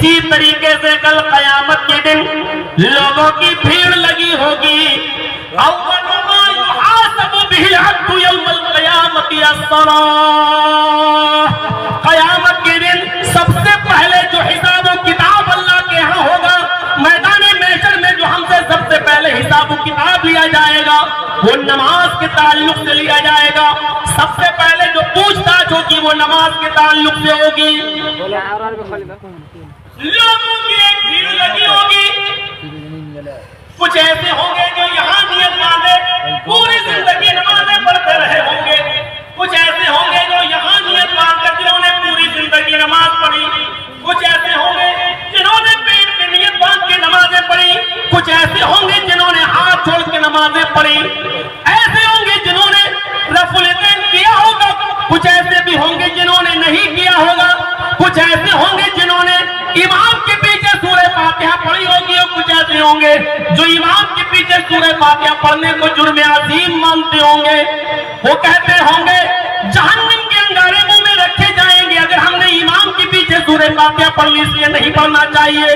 اسی طریقے سے کل قیامت کے دن لوگوں کی بھیڑ لگی ہوگی. اول ما یحاسب به العبد یوم القیامت الصلاۃ. قیامت کے دن سب سے پہلے جو حساب و کتاب اللہ کے ہاں ہوگا, میدان محشر میں جو ہم سے سب سے پہلے حساب و کتاب لیا جائے گا وہ نماز کے تعلق سے لیا جائے گا. سب سے پہلے جو پوچھ تاچھ ہوگی وہ نماز کے تعلق سے ہوگی. لوگوں کی ایک بھیڑ لگی ہوگی. کچھ ایسے ہوں گے جو یہاں نیت باندھے پوری زندگی نمازیں پڑھتے رہے ہوں گے. کچھ ایسے ہوں گے جو یہاں نیت باندھ کر جنہوں نے پوری زندگی نماز پڑھی. کچھ ایسے ہوں گے جنہوں نے پیٹ پہ نیت باندھ کے نمازیں پڑھی. کچھ ایسے ہوں گے جنہوں نے ہاتھ چھوڑ کے نمازیں پڑھی. ایسے ہوں گے جنہوں نے رفع الیدین کیا ہوگا. کچھ ایسے بھی ہوں گے جنہوں نے نہیں کیا ہوگا. کچھ ایسے ہوں گے جنہوں نے امام کے پیچھے سورہ فاتحہ پڑھی ہوگی. اور کچھ ایسے ہوں گے جو امام کے پیچھے سورہ فاتحہ پڑھنے کو جرم عظیم مانتے ہوں گے. وہ کہتے ہوں گے جہنم کے انگارے منہ میں رکھے جائیں گے اگر ہم نے امام کے پیچھے سورہ فاتحہ پڑھ لی, اس لیے نہیں پڑھنا چاہیے.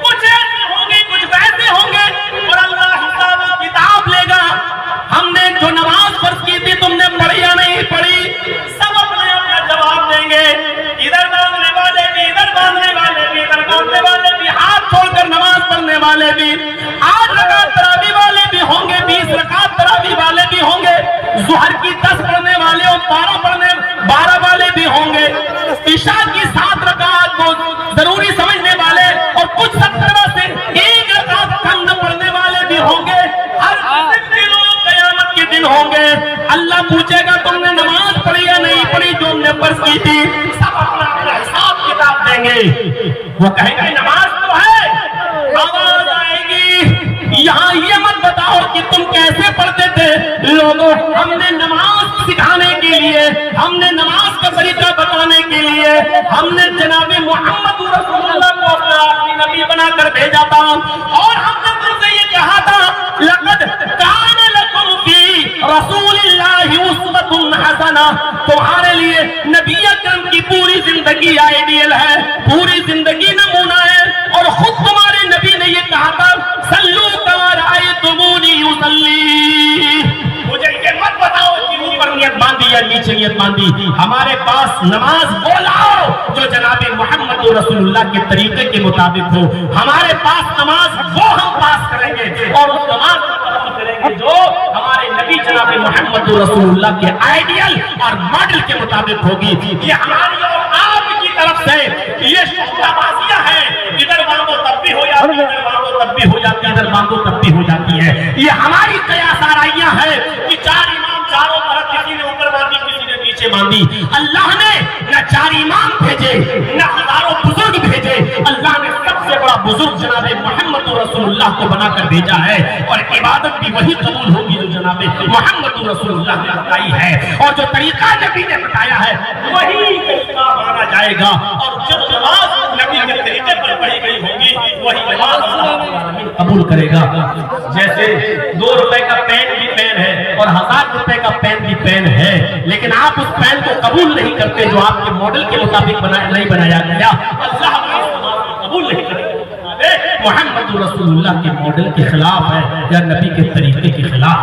کچھ ایسے ہوں گے کچھ ویسے ہوں گے اور اللہ حساب و کتاب لے گا. ہم نے جو نماز فرض کی تھی تم نے پڑھی یا نہیں پڑھی, سب اپنے اپنا جواب دیں گے. ادھر باندھنے والے بھی, ادھر باندھنے والے بھی, ادھر باندھنے والے بھی, ہاتھ چھوڑ کر نماز پڑھنے والے بھی, 8 رکعت تراویح والے بھی ہوں گے, 20 رکعت تراویح والے بھی ہوں گے, ظہر کی 10 پڑھنے والے اور 12 والے بھی ہوں گے, عشاء کی 7 رکعت کو ضروری سمجھنے والے اور کچھ 17 سے 1 رکعت کم پڑھنے والے بھی ہوں گے. ہر لوگ قیامت کے دن ہوں گے. اللہ پوچھے گا تم نے نماز پڑھی یا نہیں پڑھی جو ہم نے فرض کی تھی. سب اپنا اپنا حساب کتاب دیں گے. وہ کہیں گے نماز تو ہے. آواز آئے گی یہاں یہ مت بتاؤ کہ تم کیسے پڑھتے تھے. لوگوں ہم نے نماز سکھانے کے لیے, ہم نے نماز کا طریقہ بتانے کے لیے ہم نے جناب محمد رسول اللہ کو اپنا آخری نبی بنا کر بھیجا تھا. اور ہم نے تم سے یہ کہا تھا لقد کان لکم فی رسول اللہ اسوۃ حسنہ. تمہارے لیے نبی اکرم کی پوری زندگی آئیڈیل ہے, پوری زندگی نمونہ ہے. اور خود تمہارے نبی نے یہ کہا تھا صلو کما رأیتمونی اصلی. مجھے یہ مت بتاؤ کہ اوپر نیت باندھی یا نیچے نیت باندھی. ہمارے پاس نماز وہ لاؤ جو جناب محمد رسول اللہ کے طریقے کے مطابق ہو. ہمارے پاس نماز وہ ہم پاس کریں گے اور اس نماز کریں گے جو ہمارے نبی جناب محمد رسول اللہ کے آئیڈیل اور ماڈل کے مطابق ہوگی. یہ ہماری اور آپ کی طرف سے یہ شعبہ بازیاں ہیں. ادھر مانگو تب بھی ہو جاتی ہے, ادھر مانگو تب بھی ہو جاتی ہے, ادھر مانگو تب بھی ہو جاتی ہے. یہ ہماری قیاس آرائیاں ہیں کہ 4 امام چاروں طرف, کسی نے اوپر باندھی کسی نے نیچے باندھی. اللہ نے نہ 4 امام بھیجے نہ ہزاروں بزرگ بھیجے. اللہ نے سب سے بڑا بزرگ جناب محمد رسول اللہ کو بنا کر بھیجا ہے. اور عبادت بھی وہی قبول ہوگی جو جناب محمد رسول اللہ نے بتائی ہے. اور جو طریقہ نبی نے بتایا ہے وہی طریقہ مانا جائے گا. اور جو نماز نبی کے طریقے پر پڑھی گئی ہوگی وہی نماز اللہ قبول کرے گا. جیسے 2 روپے کا پین بھی پین ہے اور 1000 روپے کا پین بھی پین ہے, لیکن آپ اس پین کو قبول نہیں کرتے جو آپ کے ماڈل کے مطابق نہیں بنایا گیا. اللہ قبول نہیں کرے. محمد رسول اللہ کے ماڈل کے خلاف ہے یا نبی کے طریقے کے خلاف.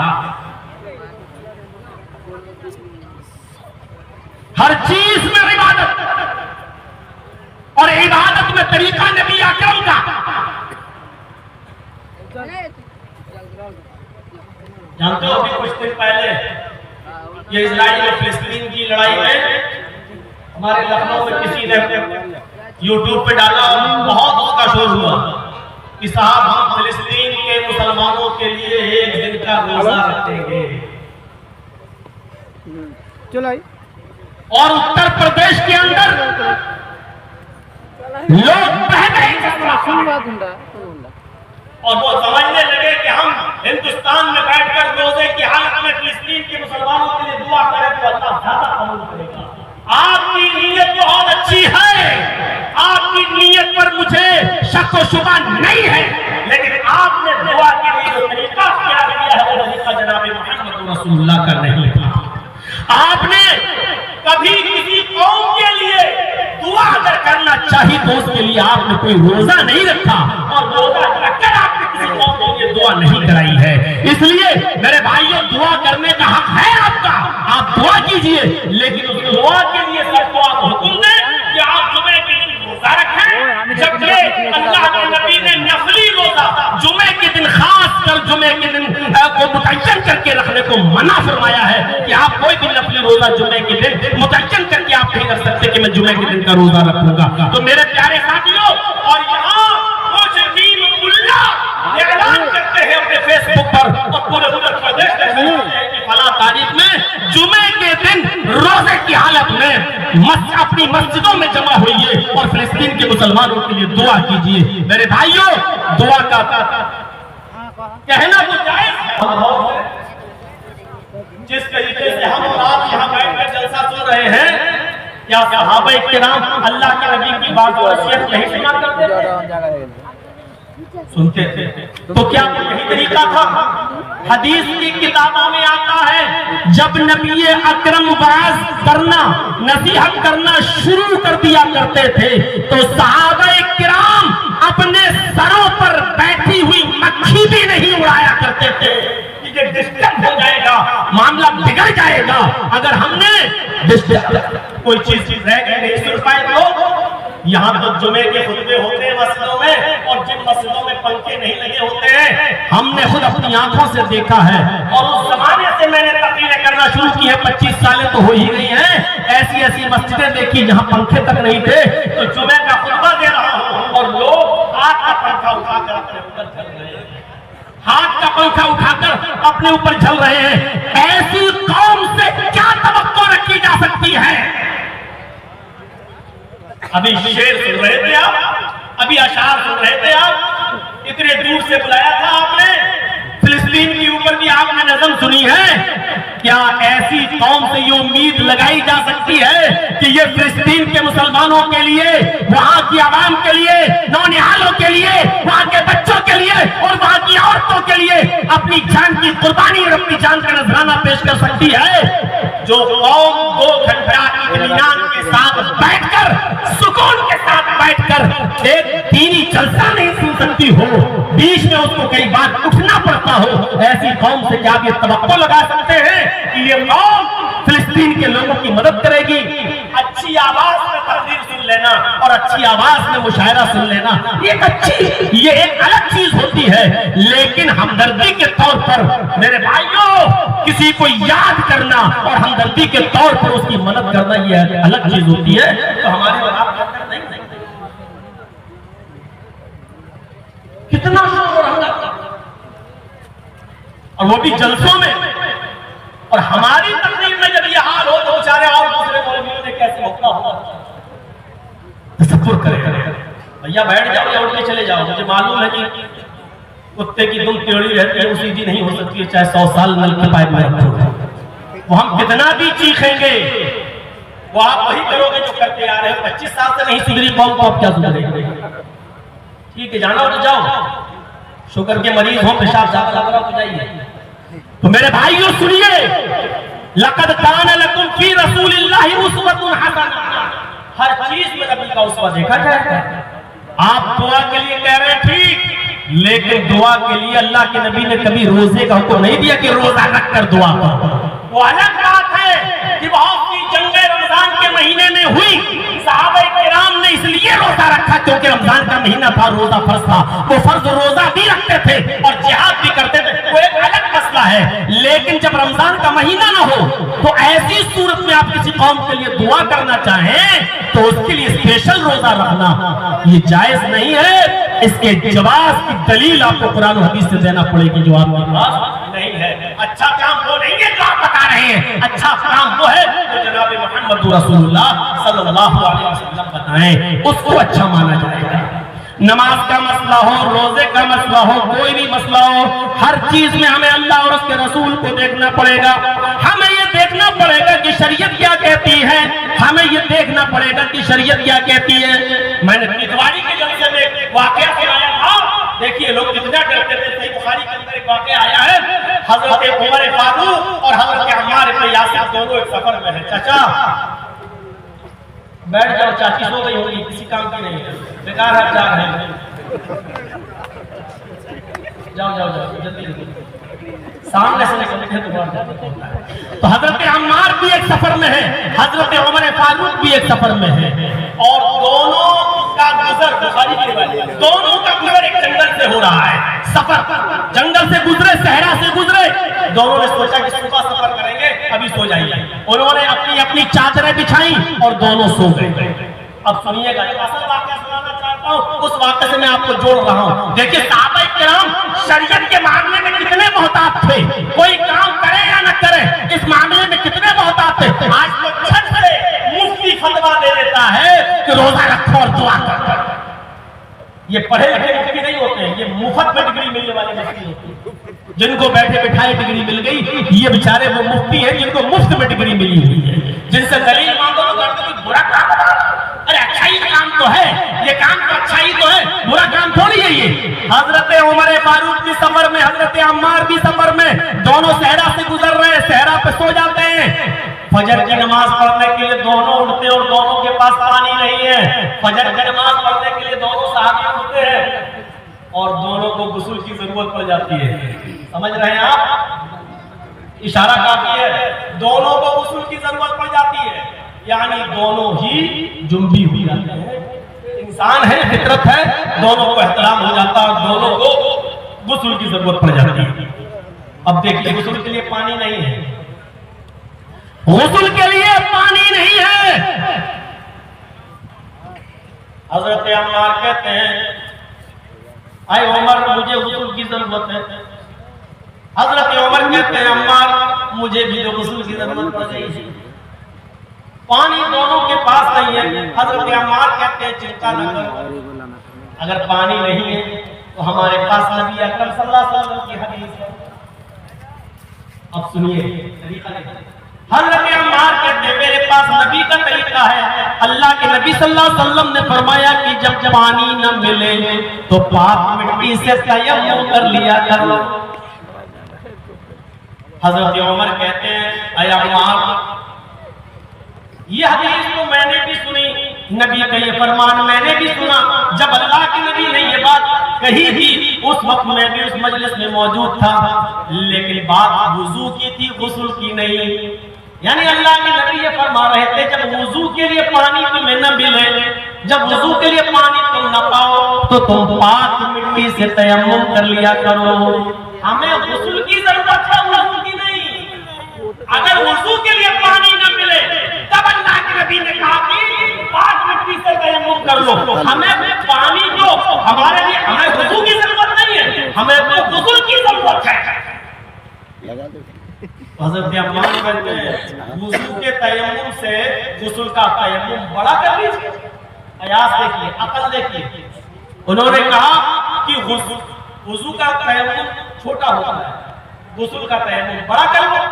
ہر چیز میں عبادت اور عبادت میں طریقہ نبی اکرم کا. جانتے ہو ابھی کچھ دن پہلے یہ اسرائیل اور فلسطین کی لڑائی میں ہمارے لکھنؤ میں کسی نے یوٹیوب پہ ڈالا, بہت اس کا شور ہوا کہ صاحب ہم فلسطین کے مسلمانوں کے لیے 1 دن کا روزہ رکھیں گے. اور اتر پردیش کے اندر لوگ اور وہ سمجھنے لگے کہ ہم ہندوستان میں بیٹھ کر روزے کی حالت میں فلسطین کے مسلمانوں کے لیے دعا کریں تو اللہ زیادہ قبول کرے گا. آپ کی نیت بہت اچھی ہے, آپ کی نیت پر مجھے شک و شبہ نہیں ہے, لیکن آپ نے دعا کے لیے جو طریقہ کیا ہے وہ طریقہ جناب محمد رسول اللہ کا نہیں تھا. آپ نے کبھی کسی قوم کے لیے دعا اگر کرنا چاہی تو اس کے لیے لیے آپ نے کوئی روزہ نہیں رکھا اور روزہ رکھ کر آپ نے کسی قوم کے لیے دعا نہیں کرائی ہے. اس لیے میرے بھائیوں دعا کرنے کا حق ہے آپ کا, آپ دعا کیجئے, لیکن اس دعا کے لیے سب کو آپ حکم دیں کہ آپ جمعے کے دن روزہ رکھیں, جبکہ اللہ کے نبی نے نفلی روزہ جمعے کے دن خاص کر جمعے کے دن کو متعین کر کے رکھنے کو منع فرمایا ہے کہ آپ کوئی بھی نفلی روزہ جمعے کے دن متعین کر کے آپ نہیں کر سکتے کہ میں جمعے کے دن کا روزہ رکھوں گا. تو میرے پیارے ساتھیوں, اور یہاں کچھ دین ملا اعلان کرتے ہیں اپنے فیس بک پر اور پورے اتر پردیش میں کہ فلاں تاریخ میں جمعے کے دن روزے کی حالت میں اپنی مسجدوں میں جمع ہوئیے اور فلسطین کے مسلمانوں کے لیے دعا کیجئے. میرے بھائیوں دعا کا کہنا تو جائز ہے. جس طریقے سے ہم اور آپ یہاں بیٹھ کر جلسہ سن رہے ہیں, کیا صحابہ کرام اللہ کے نبی کی بات اور نصیحت نہیں سنا کرتے تھے؟ سنتے تھے. تو کیا یہی طریقہ تھا؟ حدیث کی کتابوں میں آتا ہے جب نبی اکرم واعظ کرنا نصیحت کرنا شروع کر دیا کرتے تھے تو صحابہ کرام اپنے سروں پر بیٹھی ہوئی مکھی بھی نہیں اڑایا کرتے تھے. یہ ڈسٹرب ہو جائے گا, معاملہ بگڑ جائے گا اگر ہم نے کوئی چیز رہ گئی نہیں سن پائے. تو یہاں تو جمعے کے خطبے ہوتے ہیں مسجدوں میں, اور جن مسجدوں میں پنکھے نہیں لگے ہوتے ہیں ہم نے خود اپنی آنکھوں سے دیکھا ہے, اور اس زمانے سے میں نے تقریریں کرنا شروع کی ہے, 25 سالیں تو ہو ہی گئی ہیں, ایسی ایسی مسجدیں دیکھی جہاں پنکھے تک نہیں تھے. تو جمعے کا خطبہ دے رہا ہوں اور لوگ ہاتھ کا پنکھا اٹھا کر اپنے اوپر چل رہے ہیں, ہاتھ کا پنکھا اٹھا کر اپنے اوپر چل رہے ہیں. ایسی قوم سے کیا توقع رکھی جا سکتی ہے؟ ابھی شعر سن رہے تھے آپ, ابھی اشعار سن رہے تھے آپ, اتنے دور سے بلایا تھا آپ نے, فلسطین کے اوپر بھی آپ نے نظم سنی ہے. کیا ایسی قوم سے یہ امید لگائی جا سکتی ہے کہ یہ فلسطین کے مسلمانوں کے لیے, وہاں کی عوام کے لیے, نونہالوں کے لیے, وہاں کے بچوں کے لیے اور وہاں کی عورتوں کے لیے اپنی جان کی قربانی اور اپنی جان کا نذرانہ پیش کر سکتی ہے؟ جو قوم 2 گھنٹہ اطمینان کے ساتھ بیٹھ کر, سکون کے ساتھ بیٹھ کر ایک دینی جلسہ نہیں سن سکتی ہو, بیچ میں اس کو کئی بار اٹھنا پڑتا ہو, ایسی قوم سے کیا آپ یہ توقع لگا سکتے ہیں کہ یہ قوم فلسطین کے لوگوں کی مدد کرے گی؟ اچھی آواز میں تقریر سن لینا اور اچھی آواز میں مشاعرہ سن لینا یہ ایک الگ چیز ہوتی ہے, لیکن ہمدردی کے طور پر میرے بھائیوں کسی کو یاد کرنا اور ہمدردی کے طور پر اس کی مدد کرنا یہ الگ چیز ہوتی ہے. تو ہمارے آپ نہیں کتنا شور ہنگامہ, اور وہ بھی جلسوں میں, اور ہماری تقریر میں جب یہ حال ہو تو بیچارے اور دوسرے مولویوں نے کیسے ہوتا ہوگا؟ تصور کرے بھیا بیٹھ جاؤ یا اٹھ کے چلے جاؤ. مجھے معلوم ہے کہ کتے کی دم ٹیڑھی رہتی ہے, وہ سیدھی نہیں ہو سکتی ہے چاہے 100 سال نل کے پائپ میں رکھو. وہ ہم کتنا بھی چیخیں گے وہ آپ وہی کرو گے جو کرتے آ رہے ہیں. 25 سال سے نہیں سدھری قوم کو آپ کیا سدھرے گے؟ ٹھیک ہے جانا ہو تو جاؤ, شوگر کے مریض ہوں, پیشاب زیادہ لگ رہا ہو تو جائیے. تو میرے بھائیوں سنیے, لقد کان لکم فی رسول اللہ اسوۃ حسنہ, ہر چیز میں نبی کا اسوہ دیکھا جائے گا. آپ دعا کے لیے کہہ رہے ہیں ٹھیک, لیکن دعا کے لیے اللہ کے نبی نے کبھی روزے کا حکم نہیں دیا کہ روزہ رکھ کر دعا کرو. وہ الگ بات ہے کہ بہت سی جنگیں رمضان کے مہینے میں ہوئی, صحابہ کرام نے اس لیے روزہ رکھا کیونکہ رمضان کا مہینہ تھا, روزہ فرض تھا. وہ فرض روزہ بھی رکھتے تھے اور جہاد بھی کرتے تھے, وہ ایک الگ مسئلہ ہے. لیکن جب رمضان کا مہینہ نہ ہو تو ایسی صورت میں آپ کسی قوم کے لیے دعا کرنا چاہیں تو اس کے لیے اسپیشل روزہ رکھنا یہ جائز نہیں ہے. اس کے جواز کی دلیل آپ کو قرآن و حدیث سے دینا پڑے گی جو آپ کے پاس نہیں ہے. اچھا کام وہ نہیں ہے جو آپ بتا رہے ہیں, اچھا کام وہ ہے جو جناب محمد رسول اللہ صلی اللہ علیہ وسلم بتائیں, اس کو اچھا مانا جائے گا. نماز کا مسئلہ ہو, روزے کا مسئلہ ہو, کوئی بھی مسئلہ ہو, ہر چیز میں ہمیں اللہ اور اس کے رسول کو دیکھنا پڑے گا. ہمیں یہ دیکھنا پڑے گا کہ شریعت کیا کہتی ہے, ہمیں یہ دیکھنا پڑے گا کہ شریعت کیا کہتی ہے. میں نے اتواری کے جلسے میں واقعہ سنایا تھا, دیکھیے لوگ کتنا ڈرتے تھے. صحیح بخاری کے اندر ایک واقعہ آیا ہے, حضرت عمر فاروق اور حضرت عمار بن یاسر دونوں ایک سفر میں ہیں. چچا بیٹھ جاؤ، چاچی سو گئی ہوگی، کسی کام کی نہیں ہے، بیکار ہے جا رہے ہیں، جاؤ جاؤ جاؤ جلدی جلدی، سامنے سے نکلتے ہیں تو حضرت عمار بھی ایک سفر میں ہے، حضرت عمر فاروق بھی ایک سفر میں ہے، اور دونوں کا گزر دونوں کا گزر ایک جنگل سے ہو رہا ہے، سفر جنگل سے گزرے، صحرا سے گزرے، دونوں نے سوچا کہ صبح سفر کریں گے، ابھی سو جائیے، انہوں نے اپنی اپنی چادریں بچھائیں اور دونوں سو گئے۔ اب سنیے گا، اصل واقعہ سنانا چاہتا ہوں، اس واقعے سے میں آپ کو جوڑ رہا ہوں۔ دیکھیں صحابہ کرام شریعت کے معاملے میں کتنے محتاط تھے، کوئی کام کرے یا نہ کرے اس معاملے میں کتنے محتاط تھے۔ آج تو چھت سے مفتی فتویٰ دے دیتا ہے کہ روزہ رکھو اور دعا کرو۔ یہ پڑھے لکھے مفتی نہیں ہوتے ہیں، یہ مفت میں ڈگری ملنے والے مفتی ہوتے ہیں، جن کو بیٹھے بٹھائے ڈگری مل گئی، یہ بیچارے وہ مفتی ہیں جن کو مفت میں ڈگری ملی ہوئی ہے، جن سے دلیل مانگو تو کہتے ہیں کہ برا کام ہے، ارے اچھائی کام تو ہے، یہ کام تو اچھائی تو ہے، برا کام تھوڑی ہے یہ۔ حضرت عمر فاروق بھی سفر میں، حضرت عمار بھی سفر میں، دونوں صحرا سے گزر رہے ہیں، صحرا پہ سو جاتے ہیں۔ فجر کی نماز پڑھنے کے لیے دونوں اٹھتے اور دونوں کے پاس پانی نہیں ہے، فجر کی نماز پڑھنے کے لیے دونوں صحابی اٹھتے ہیں اور دونوں کو غسل کی ضرورت پڑ جاتی ہے۔ سمجھ رہے ہیں آپ؟ اشارہ کافی ہے، دونوں کو غسل کی ضرورت پڑ جاتی ہے، یعنی دونوں ہی جنبی ہو جاتے ہیں، انسان ہے، فطرت ہے، دونوں کو احترام ہو جاتا ہے، دونوں کو غسل کی ضرورت پڑ جاتی ہے۔ اب دیکھیے غسل کے لیے پانی نہیں ہے، غسل کے لیے پانی نہیں ہے، حضرت عمار کہتے ہیں اے عمر مجھے غسل کی ضرورت ہے، حضرت عمر کہتے ہیں عمار مجھے بھی تو غسل کی ضرورت پڑ گئی ہے، پانی دونوں کے پاس نہیں ہے۔ حضرت عمار کہتے ہیں چنتا نہ کرو، اگر پانی نہیں ہے تو ہمارے پاس نبی اکرم صلی اللہ علیہ وسلم کی حدیث ہے۔ اب سنیے، حضرت عمار کہتے ہیں میرے پاس نبی کا طریقہ ہے، اللہ کے نبی صلی اللہ علیہ وسلم نے فرمایا کہ جب پانی نہ ملے تو پاک مٹی سے تیمم کر لیا کرو۔ حضرت عمر کہتے ہیں اے عمار یہ حدیث تو میں نے بھی سنی، نبی کا یہ فرمان میں نے بھی سنا، جب اللہ کے نبی نے یہ بات کہی تھی اس وقت میں بھی اس مجلس میں موجود تھا، لیکن بات وضو کی تھی، غسل کی نہیں۔ یعنی اللہ کے نبی یہ فرما رہے تھے جب وضو کے لیے پانی تمہیں نہ ملے، جب وضو کے لیے پانی تم نہ پاؤ تو تم پاک مٹی سے تیمم کر لیا کرو۔ ہمیں غسل کی ضرورت ہے، وضو کی نہیں۔ اگر وضو کے لیے پانی نہ ملے تب اللہ کے نبی نے کہا کہ پاک مٹی سے تیمم کر لو۔ ہمیں پانی جو ہمارے لیے، ہمیں وضو کی ضرورت نہیں ہے، ہمیں تو غسل کی ضرورت ہے۔ حضرت عمار کہتے ہیں وضو کے تیمم سے غسل کا تیمم بڑا کر لیجیے۔ قیاس دیکھیے، عقل دیکھیے، انہوں نے کہا کہ وضو کا تیمم چھوٹا ہوتا ہے، غسل کا تیمم بڑا کر لو۔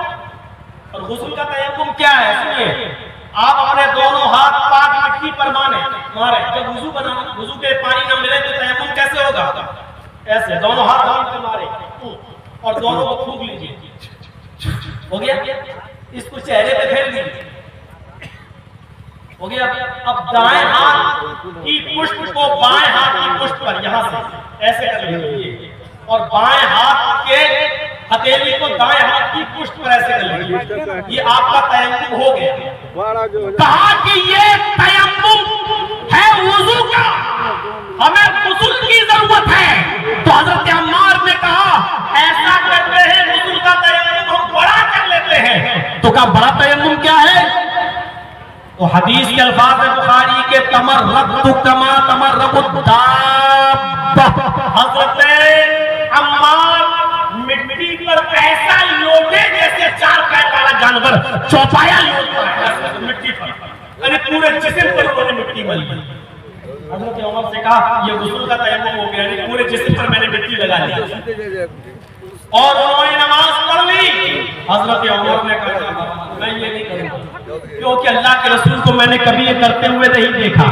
اور غسل کا تیمم کیا ہے؟ سنیے، آپ اپنے دونوں ہاتھ پاک مٹی پر مارے، جب وضو بنانا، وضو کے پانی نہ ملے تو تیمم کیسے ہوگا؟ ایسے دونوں ہاتھ مار کے مارے اور دونوں کو پھونک لیجیے، ہو گیا؟ اس کو چہرے پہ پھیر لیجیے، ہو گیا؟ اب دائیں ہاتھ کی پشت کو بائیں ہاتھ کی پشت پر یہاں سے ایسے کر لیجیے، اور بائیں ہاتھ کے ہتھیلی کو دائیں ہاتھ کی پشت پر ایسے کر لیجیے، یہ آپ کا تیمم ہو گیا۔ کہا کہ یہ تیمم ہے وضو کا، ہمیں غسل کی ضرورت ہے۔ تو حضرت عمار نے کہا ایسا کرتے ہیں غسل کا تیمم ہم بڑا کر لیتے ہیں۔ تو کہا بڑا تیمم کیا ہے؟ تو حدیث کے الفاظ بخاری کے تمرغت کما تمرغ الدابہ، حضرت عمار مٹی پر ایسا لوٹے جیسے چار پیر والا جانور چوپایا لوٹتا ہے مٹی پر، یعنی پورے جسم پر انہوں نے مٹی ملی۔ حضرت عمر سے کہا یہ غسل کا تیمم ہو گیا، یعنی پورے جسم پر میں نے مٹی لگا لی، اور انہوں نے نماز پڑھ لی۔ حضرت عمر نے کہا میں یہ نہیں کروں گا، کیونکہ اللہ کے رسول کو میں نے کبھی یہ کرتے ہوئے نہیں دیکھا۔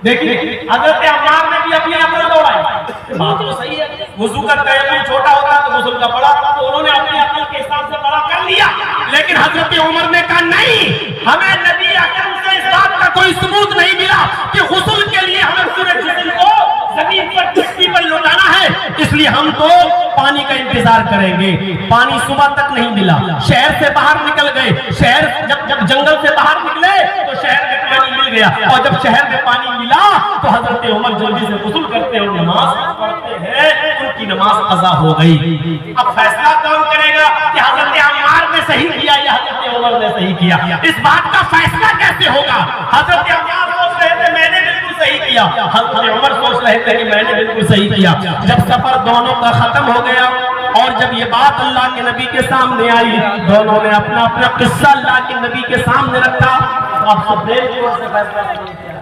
دیکھیے حضرت عمار نے بھی اپنی عقل دوڑائی، بات تو صحیح ہے، وضو کا تیمم چھوٹا ہوتا تو غسل کا بڑا، تو انہوں نے اپنی عقل کے حساب سے بڑا کر لیا۔ لیکن حضرت عمر نے کہا نہیں، ہمیں نبی اکرم سے ہمیں اس بات کا کوئی ثبوت نہیں ملا کہ غسل کے لیے ہمیں پورے جسم کو زمین پر مٹی پر لوٹانا ہے، اس لیے ہم تو پانی کا انتظار کریں گے۔ پانی صبح تک نہیں ملا، شہر سے باہر نکل گئے، شہر جب جنگل سے باہر نکلے تو شہر میں پانی مل گیا، اور جب شہر میں پانی ملا تو حضرت عمر جلدی سے غسل کرتے اور نماز پڑھتے ہیں، ان کی نماز قضا ہو گئی۔ اب فیصلہ کون کرے گا کہ حضرت عمار نے صحیح کیا یا حضرت عمر نے صحیح کیا؟ اس بات کا فیصلہ کیسے ہوگا؟ حضرت عمار سوچ رہے تھے میں نے بالکل صحیح کیا، حضرت عمر سوچ رہے تھے کہ میں نے بالکل صحیح کیا۔ جب سفر دونوں کا ختم ہو گیا اور جب یہ بات اللہ کے نبی کے سامنے آئی، دونوں نے اپنا اپنا قصہ اللہ کے نبی کے سامنے رکھا۔ اب سپریم کورٹ سے فیصلہ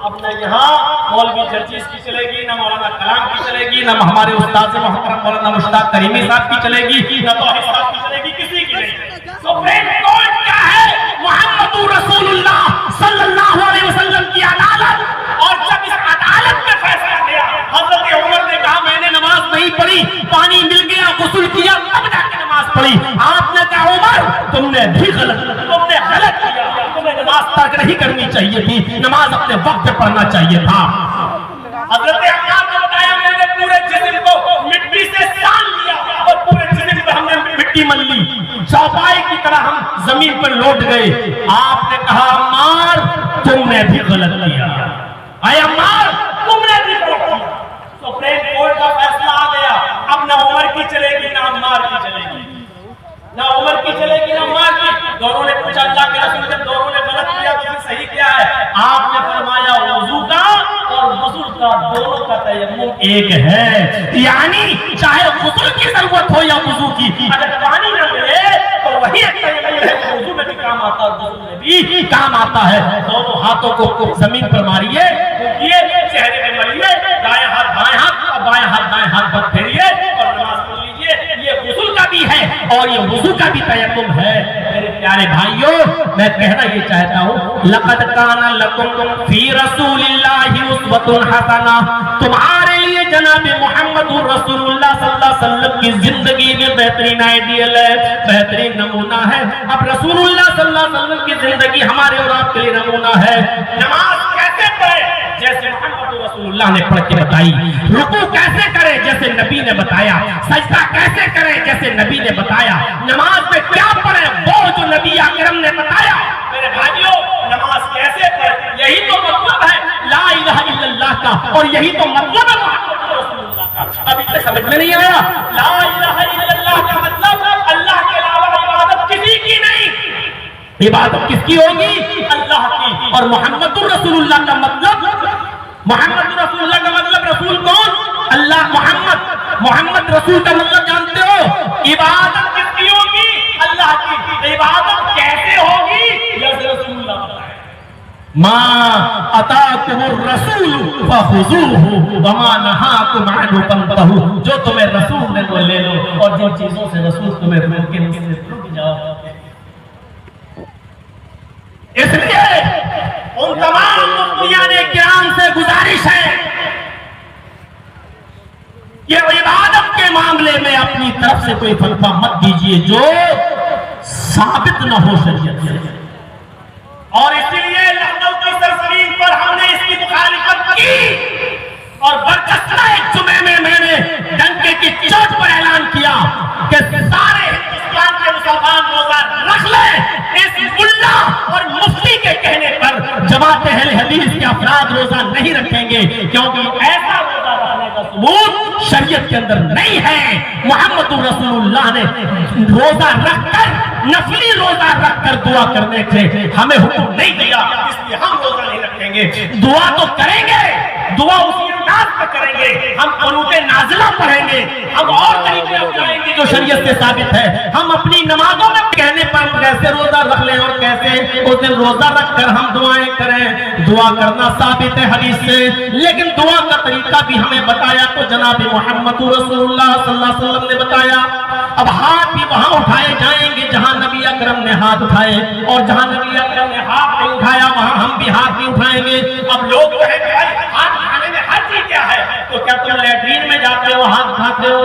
اب نہ یہاں مولوی جرجیز کی چلے گی، نہ مولانا کلام کی چلے گی، نہ ہمارے استاد محترم مولانا مشتاق کریمی صاحب کی چلے گی، نہ توحید صاحب کی چلے گی، کسی کی نہیں۔ سپریم کورٹ کیا ہے؟ محمد رسول اللہ صلی اللہ علیہ وسلم کی عدالت۔ اور جب اس عدالت میں فیصلہ کیا، حضرت عمر نے کہا میں نے نماز نہیں پڑھی، پانی مل گیا، غسل کیا، تب جا کے نماز پڑھی۔ آپ نے کہا عمر تم نے بھی غلط کیا، تمہیں نماز ترک نہیں کرنی چاہیے تھی، نماز اپنے وقت پہ پڑھنا چاہیے تھا۔ حضرت عمر نے بتایا میں نے پورے جسم کو مٹی سے سان لیا اور پورے جسم پہ ہم نے مٹی مل لی، چوپائی کی طرح ہم زمین پر لوٹ گئے۔ آپ نے کہا عمار تم نے بھی غلط کیا، اے عمار تم نے بھی غلط کیا۔ سپریم کورٹ کا فیصلہ آ گیا، اب نہ عمر کی چلے گی نہ عمار کی چلے گی، نہ عمر کی چلے گی نہ عمار کی۔ دونوں نے پوچھا اللہ کے رسول جب دونوں نے غلط کیا تو پھر صحیح کیا ہے؟ آپ نے فرمایا وضو کا اور غسل کا دونوں کا تیمم ایک ہے، یعنی چاہے غسل کی ضرورت ہو یا وضو کی، اگر پانی نہ ملے تو وہی ایک تیمم ہے، وضو میں بھی کام آتا ہے اور غسل میں بھی کام آتا ہے۔ دونوں ہاتھوں کو زمین پر ماریے، چہرے پہ ملیے، دائیں ہاتھ بائیں ہاتھ اور بائیں ہاتھ دائیں ہاتھ پر پھیریے اور نماز پڑھ لیجیے۔ یہ غسل کا بھی ہے اور یہ وضو کا بھی تیمم ہے۔ میرے پیارے بھائیوں میں کہنا یہ چاہتا ہوں لقد کان لکم فی رسول اللہ اسوۃ حسنہ، تمہارے لیے جناب محمد رسول اللہ صلی اللہ علیہ وسلم کی زندگی میں بہترین آئیڈیل ہے، بہترین نمونہ ہے۔ اب رسول اللہ صلی اللہ علیہ وسلم کی زندگی ہمارے اور آپ کے لیے نمونہ ہے۔ نماز کیسے پڑھے؟ جیسے محمد رسول اللہ نے پڑھ کے بتائی۔ رکوع کیسے کرے؟ جیسے نبی نے بتایا۔ سجدہ کیسے کرے؟ جیسے نبی نے بتایا۔ نماز میں کیا پڑھے؟ وہ جو نبی اکرم نے بتایا۔ میرے بھائیوں نماز کیسے پڑھے؟ یہی تو مطلب ہے لا الہ الا اللہ کا، اور یہی تو مطلب ہے محمد رسول اللہ کا۔ ابھی تک سمجھ میں نہیں آیا؟ لا الہ الا اللہ کا مطلب اللہ کے علاوہ عبادت کسی کی نہیں، عبادت کس کی ہوگی؟ اللہ کی۔ اور محمد رسول اللہ کا مطلب، محمد رسول اللہ کا مطلب رسول کون؟ اللہ۔ محمد رسول کا مطلب جانتے ہو؟ عبادت کس کی ہوگی؟ اللہ کی۔ عبادت کیسے ہوگی؟ جیسے رسول اللہ بتائے ما اتاکم الرسول فخذوہ وما نہاکم عنہ فانتہوا، جو تمہیں رسول نے وہ لے لو اور جو چیزوں سے رسول تمہیں روک کے اس سے رک جاؤ۔ اس لیے ان تمام مفتیان کرام سے گزارش ہے کہ عبادت کے معاملے میں اپنی طرف سے کوئی فتویٰ مت دیجیے جو ثابت نہ ہو شریعت سے، اور اسی لیے لکھنؤ کی سرزمین پر ہم نے اس کی مخالفت کی اور برجستہ ایک جمعے میں نے ڈنکے کی چوٹ پر اعلان کیا کہ سارے ہندوستان کے مسلمان روزہ رکھ لیں۔ اس ملا اور مفتی کے کہنے پر جماعت اہل حدیث کے افراد روزہ نہیں رکھیں گے، کیونکہ ایسا روزہ رکھنے کا ثبوت شریعت کے اندر نہیں ہے۔ محمد رسول اللہ نے روزہ رکھ کر، نفلی روزہ رکھ کر دعا کرنے سے ہمیں حکم نہیں دیا، اس لیے ہم روزہ نہیں رکھیں گے۔ دعا تو کریں گے، دعا اسی انداز میں کریں گے، ہم قنوت نازلہ پڑھیں گے، ہم اور طریقے اپنائیں گے جو شریعت سے ثابت ہے۔ ہم اپنی نمازوں میں کہنے پر کیسے روزہ رکھ لیں اور کیسے اس دن روزہ رکھ کر ہم دعائیں کریں، دعا کرنا ثابت ہے حدیث سے، لیکن دعا کا طریقہ بھی ہمیں بتایا تو جناب محمد رسول اللہ صلی اللہ علیہ وسلم نے بتایا۔ اب ہاتھ بھی وہاں اٹھائے جائیں گے جہاں نبی اکرم نے ہاتھ اٹھائے، اور جہاں نبی اکرم نے ہاتھ نہیں اٹھایا وہاں ہم بھی ہاتھ نہیں اٹھائیں گے۔ اب لوگ کہیں کہ بھائی ہاتھ اٹھانے میں حرج کیا ہے؟ تو کیا تم لیٹرین میں جاتے ہو ہاتھ اٹھاتے ہو؟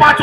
5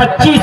25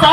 100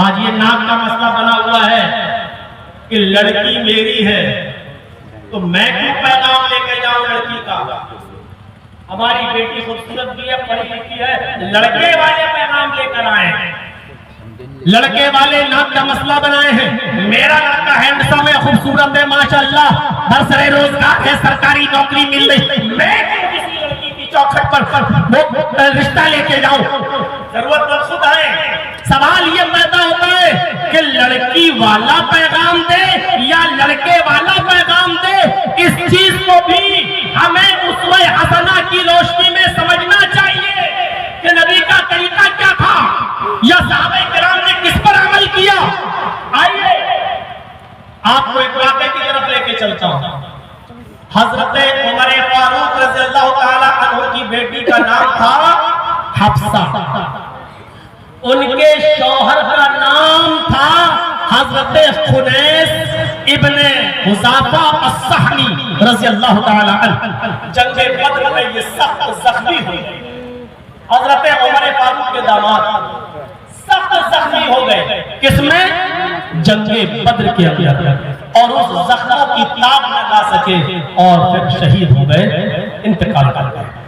آج یہ ناک کا مسئلہ بنا ہوا ہے کہ لڑکی میری ہے تو میں کیوں پیغام لے کے جاؤں لڑکی کا؟ ہماری بیٹی خوبصورت بھی ہے، پڑھی لکھی ہے، لڑکے والے پیغام لے کر آئے ہیں، لڑکے والے ناک کا مسئلہ بنائے ہیں۔ میرا لڑکا ہینڈسم ہے، خوبصورت ہے، ماشاءاللہ، برسر روزگار ہے، سرکاری نوکری مل رہی، میں کیوں کسی لڑکی کی چوکھٹ پر رشتہ لے کے جاؤں؟ ضرورت مند خود آئے۔ سوال یہ پیدا ہوتا ہے کہ لڑکی والا پیغام دے یا لڑکے والا پیغام دے، اس چیز کو بھی ہمیں اسوہ حسنہ کی روشنی میں سمجھنا چاہیے کہ نبی کا طریقہ کیا تھا یا صحابہ کرام نے کس پر عمل کیا۔ آئیے آپ کو ایک واقعے کی طرف لے کے چلتا ہوں۔ حضرت عمر فاروق رضی اللہ تعالی عنہ کی بیٹی کا نام تھا حفصہ، ان کے شوہر کا نام تھا حضرت خنیس ابن حذافہ السہمی رضی اللہ تعالی عنہ۔ جنگ بدر میں یہ سخت زخمی ہوئے، حضرت عمر فاروق کے داماد سخت زخمی ہو گئے، کس میں؟ جنگ بدر کے اندر، اور اس زخموں کی تاب نہ لا سکے اور پھر شہید ہو گئے، انتقال کر گئے۔